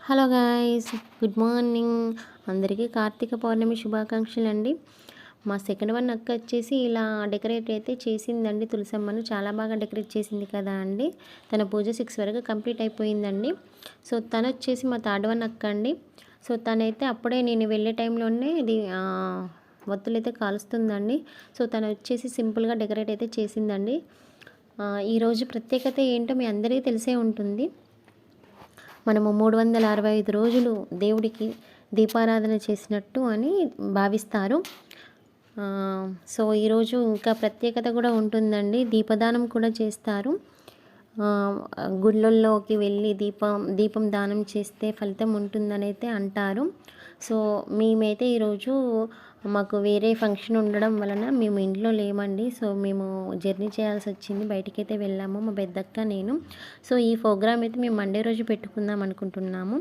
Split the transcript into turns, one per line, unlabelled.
Hello guys, good morning. అందరికీ కార్తీక పౌర్ణమి శుభాకాంక్షలు అండి. మా సెకండ్ వన్ అక్క వచ్చేసి ఇలా డెకరేట్ అయితే చేసిందండి. తులసమ్మను చాలా బాగా డెకరేట్ చేసింది కదా అండి. తన పూజ 6 వరకు కంప్లీట్ అయిపోయిందండి. సో తను వచ్చేసి మా థర్డ్ వన్ అక్క అండి. సో తనైతే అప్పుడే నేను వెళ్ళే టైంలోనే ఇది ఒత్తులు అయితే కాలుస్తుందండి. సో తను వచ్చేసి సింపుల్గా డెకరేట్ అయితే చేసిందండి. ఈరోజు ప్రత్యేకత ఏంటో మీ అందరికీ తెలిసే ఉంటుంది. మనము 365 రోజులు దేవుడికి దీపారాధన చేసినట్టు అని భావిస్తారు. సో ఈరోజు ఇంకా ప్రత్యేకత కూడా ఉంటుందండి. దీపదానం కూడా చేస్తారు. గుళ్ళల్లోకి వెళ్ళి దీపం దానం చేస్తే ఫలితం ఉంటుందని అయితే అంటారు. సో మేమైతే ఈరోజు మాకు వేరే ఫంక్షన్ ఉండడం వలన మేము ఇంట్లో లేమండి. సో మేము జర్నీ చేయాల్సి వచ్చింది. బయటికైతే వెళ్ళాము మా పెద్దక్క నేను. సో ఈ ప్రోగ్రామ్ అయితే మేము మండే రోజు పెట్టుకుందాం అనుకుంటున్నాము.